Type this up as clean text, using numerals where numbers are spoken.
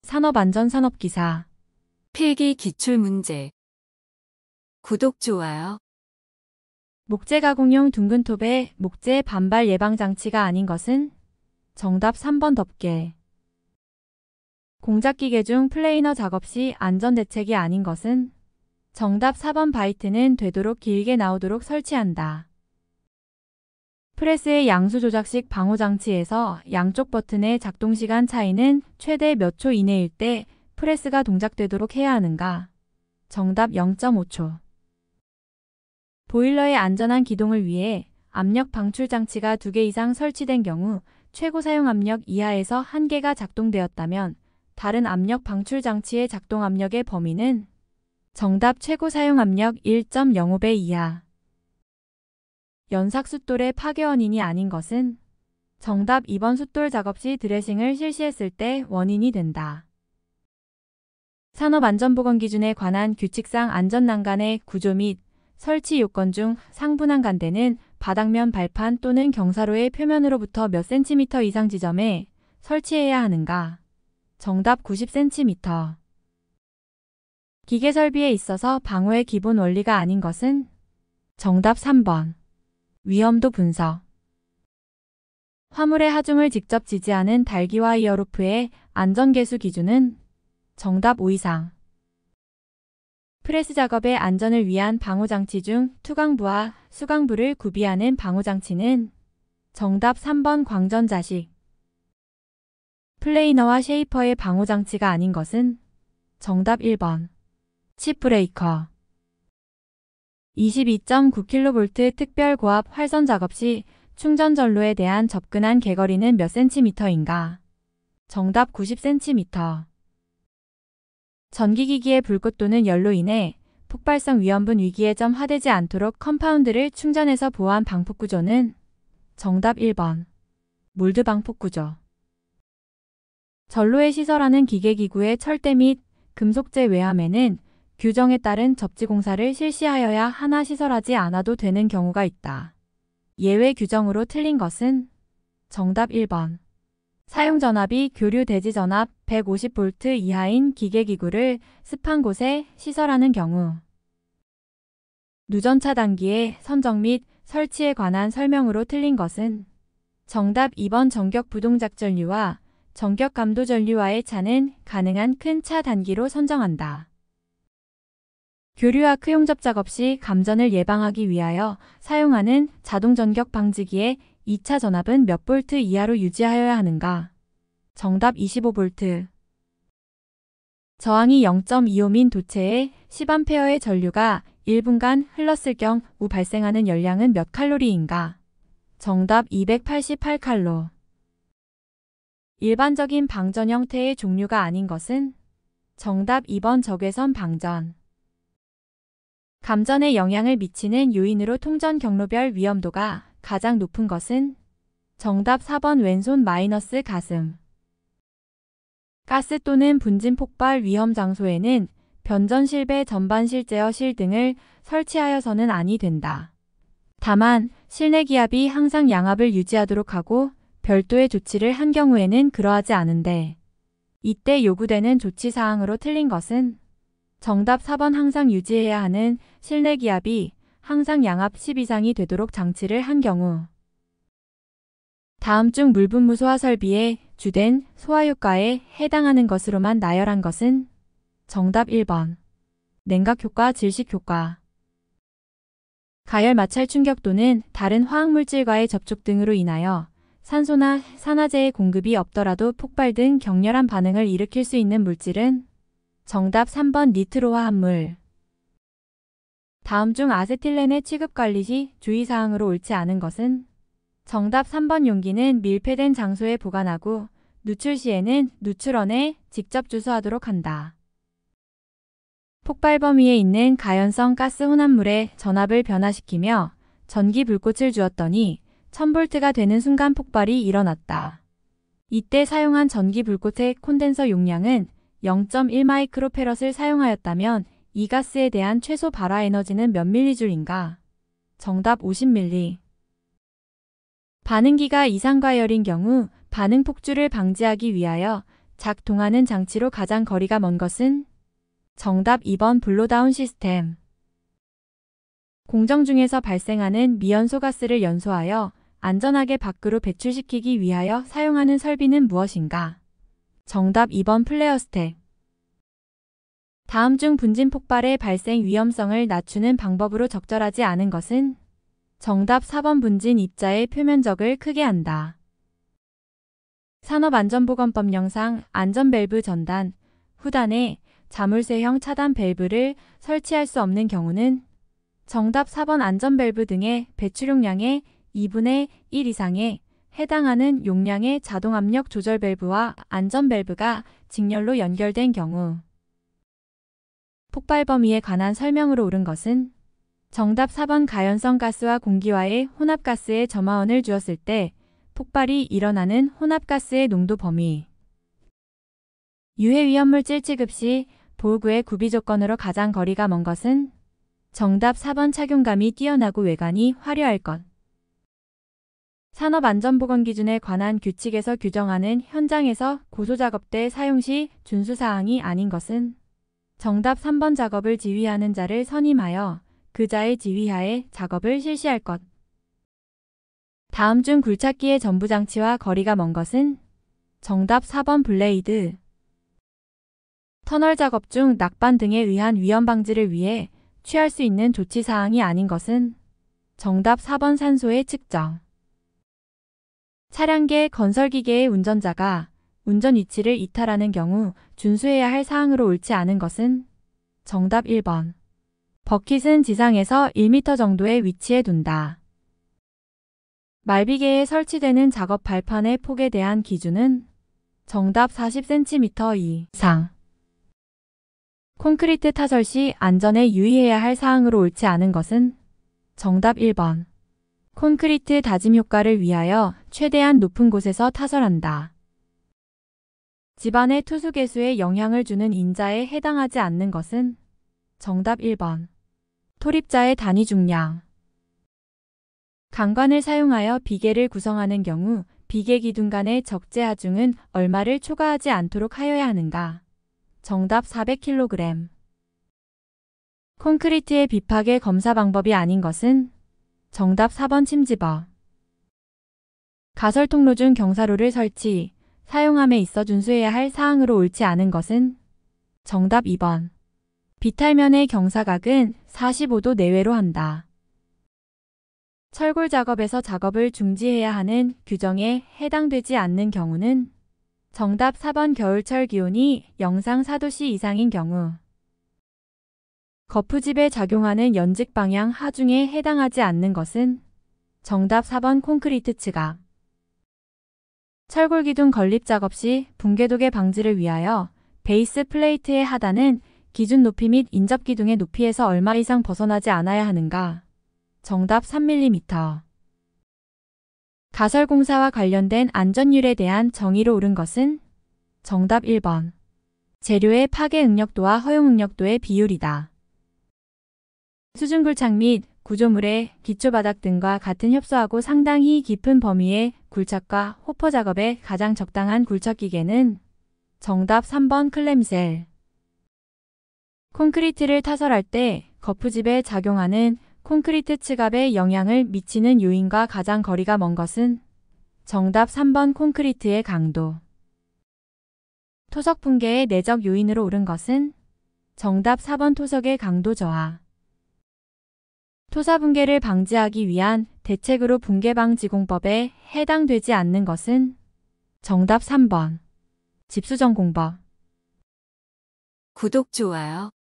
산업안전산업기사. 필기 기출문제. 구독, 좋아요. 목재 가공용 둥근톱에 목재 반발 예방장치가 아닌 것은? 정답 3번 덮개. 공작기계 중 플레이너 작업 시 안전대책이 아닌 것은? 정답 4번 바이트는 되도록 길게 나오도록 설치한다. 프레스의 양수 조작식 방호장치에서 양쪽 버튼의 작동시간 차이는 최대 몇 초 이내일 때 프레스가 동작되도록 해야 하는가? 정답 0.5초. 보일러의 안전한 기동을 위해 압력 방출 장치가 2개 이상 설치된 경우 최고 사용 압력 이하에서 1개가 작동되었다면 다른 압력 방출 장치의 작동 압력의 범위는? 정답 최고 사용 압력 1.05배 이하. 연삭 숫돌의 파괴 원인이 아닌 것은? 정답 2번 숫돌 작업 시 드레싱을 실시했을 때 원인이 된다. 산업안전보건 기준에 관한 규칙상 안전난간의 구조 및 설치 요건 중 상부난간대는 바닥면 발판 또는 경사로의 표면으로부터 몇 cm 이상 지점에 설치해야 하는가? 정답 90cm. 기계 설비에 있어서 방호의 기본 원리가 아닌 것은? 정답 3번. 위험도 분석. 화물의 하중을 직접 지지하는 달기와 이어로프의 안전계수 기준은? 정답 5 이상. 프레스 작업의 안전을 위한 방호장치 중 투광부와 수광부를 구비하는 방호장치는? 정답 3번 광전자식. 플레이너와 쉐이퍼의 방호장치가 아닌 것은? 정답 1번. 칩브레이커. 22.9kV 특별고압 활선 작업 시 충전 전로에 대한 접근한 개거리는 몇 cm인가? 정답 90cm. 전기기기의 불꽃 또는 열로 인해 폭발성 위험분 위기에 점화되지 않도록 컴파운드를 충전해서 보호한 방폭구조는? 정답 1번. 몰드 방폭구조. 전로에 시설하는 기계기구의 철대 및 금속재 외함에는 규정에 따른 접지공사를 실시하여야 하나 시설하지 않아도 되는 경우가 있다. 예외 규정으로 틀린 것은? 정답 1번. 사용전압이 교류 대지전압 150V 이하인 기계기구를 습한 곳에 시설하는 경우. 누전 차단기의 선정 및 설치에 관한 설명으로 틀린 것은? 정답 2번 전격 부동작 전류와 전격 감도 전류와의 차는 가능한 큰 차 단기로 선정한다. 교류아크 용접 작업 시 감전을 예방하기 위하여 사용하는 자동 전격 방지기의 2차 전압은 몇 볼트 이하로 유지하여야 하는가? 정답 25V. 저항이 0.25민 도체에 10A의 전류가 1분간 흘렀을 경우 발생하는 열량은 몇 칼로리인가? 정답 288칼로. 일반적인 방전 형태의 종류가 아닌 것은? 정답 2번 적외선 방전. 감전에 영향을 미치는 요인으로 통전 경로별 위험도가 가장 높은 것은? 정답 4번 왼손 마이너스 가슴. 가스 또는 분진 폭발 위험 장소에는 변전 실배 전반 실제어 실 등을 설치하여서는 아니 된다. 다만 실내 기압이 항상 양압을 유지하도록 하고 별도의 조치를 한 경우에는 그러하지 않은데 이때 요구되는 조치사항으로 틀린 것은? 정답 4번 항상 유지해야 하는 실내 기압이 항상 양압 10 이상이 되도록 장치를 한 경우. 다음 중 물분무 소화 설비의 주된 소화 효과에 해당하는 것으로만 나열한 것은? 정답 1번. 냉각 효과, 질식 효과. 가열 마찰 충격 또는 다른 화학물질과의 접촉 등으로 인하여 산소나 산화제의 공급이 없더라도 폭발 등 격렬한 반응을 일으킬 수 있는 물질은? 정답 3번 니트로화 합물. 다음 중 아세틸렌의 취급 관리 시 주의사항으로 옳지 않은 것은? 정답 3번 용기는 밀폐된 장소에 보관하고 누출 시에는 누출원에 직접 주소하도록 한다. 폭발 범위에 있는 가연성 가스 혼합물에 전압을 변화시키며 전기 불꽃을 주었더니 1000V가 되는 순간 폭발이 일어났다. 이때 사용한 전기 불꽃의 콘덴서 용량은 0.1 마이크로페럿을 사용하였다면 이 가스에 대한 최소 발화 에너지는 몇 밀리줄인가? 정답 50밀리. 반응기가 이상과열인 경우 반응 폭주를 방지하기 위하여 작동하는 장치로 가장 거리가 먼 것은 정답 2번 블로다운 시스템. 공정 중에서 발생하는 미연소가스를 연소하여 안전하게 밖으로 배출시키기 위하여 사용하는 설비는 무엇인가? 정답 2번 플레어 스택. 다음 중 분진 폭발의 발생 위험성을 낮추는 방법으로 적절하지 않은 것은? 정답 4번 분진 입자의 표면적을 크게 한다. 산업안전보건법 영상 안전밸브 전단, 후단에 자물쇠형 차단 밸브를 설치할 수 없는 경우는? 정답 4번 안전밸브 등의 배출용량의 2분의 1 이상에 해당하는 용량의 자동압력 조절 밸브와 안전밸브가 직렬로 연결된 경우. 폭발 범위에 관한 설명으로 옳은 것은? 정답 4번 가연성 가스와 공기와의 혼합가스의 점화원을 주었을 때 폭발이 일어나는 혼합가스의 농도 범위. 유해위험물질 취급 시 보호구의 구비 조건으로 가장 거리가 먼 것은? 정답 4번 착용감이 뛰어나고 외관이 화려할 것. 산업안전보건기준에 관한 규칙에서 규정하는 현장에서 고소작업 때 사용 시 준수사항이 아닌 것은? 정답 3번 작업을 지휘하는 자를 선임하여 그 자의 지휘하에 작업을 실시할 것. 다음 중 굴착기의 전부 장치와 거리가 먼 것은? 정답 4번 블레이드. 터널 작업 중 낙반 등에 의한 위험 방지를 위해 취할 수 있는 조치사항이 아닌 것은? 정답 4번 산소의 측정. 차량계 건설기계의 운전자가 운전 위치를 이탈하는 경우 준수해야 할 사항으로 옳지 않은 것은? 정답 1번. 버킷은 지상에서 1m 정도의 위치에 둔다. 말비계에 설치되는 작업 발판의 폭에 대한 기준은? 정답 40cm 이상. 콘크리트 타설 시 안전에 유의해야 할 사항으로 옳지 않은 것은? 정답 1번. 콘크리트 다짐 효과를 위하여 최대한 높은 곳에서 타설한다. 집안의 투수 개수에 영향을 주는 인자에 해당하지 않는 것은? 정답 1번. 토립자의 단위 중량. 강관을 사용하여 비계를 구성하는 경우 비계 기둥 간의 적재 하중은 얼마를 초과하지 않도록 하여야 하는가? 정답 400kg. 콘크리트의 비파괴 검사 방법이 아닌 것은? 정답 4번 침지버. 가설 통로 중 경사로를 설치, 사용함에 있어 준수해야 할 사항으로 옳지 않은 것은? 정답 2번. 비탈면의 경사각은 45도 내외로 한다. 철골 작업에서 작업을 중지해야 하는 규정에 해당되지 않는 경우는? 정답 4번 겨울철 기온이 영상 4도씨 이상인 경우. 거푸집에 작용하는 연직 방향 하중에 해당하지 않는 것은? 정답 4번 콘크리트 츠각. 철골 기둥 건립 작업 시 붕괴독의 방지를 위하여 베이스 플레이트의 하단은 기준 높이 및 인접 기둥의 높이에서 얼마 이상 벗어나지 않아야 하는가? 정답 3mm. 가설 공사와 관련된 안전율에 대한 정의로 옳은 것은? 정답 1번. 재료의 파괴 응력도와 허용 응력도의 비율이다. 수중 굴착 및 구조물의 기초바닥 등과 같은 협소하고 상당히 깊은 범위의 굴착과 호퍼 작업에 가장 적당한 굴착 기계는? 정답 3번 클램셀. 콘크리트를 타설할 때 거푸집에 작용하는 콘크리트 츠갑에 영향을 미치는 요인과 가장 거리가 먼 것은? 정답 3번 콘크리트의 강도. 토석 붕괴의 내적 요인으로 옳은 것은? 정답 4번 토석의 강도 저하. 토사 붕괴를 방지하기 위한 대책으로 붕괴방지공법에 해당되지 않는 것은? 정답 3번. 집수전공법. 구독, 좋아요.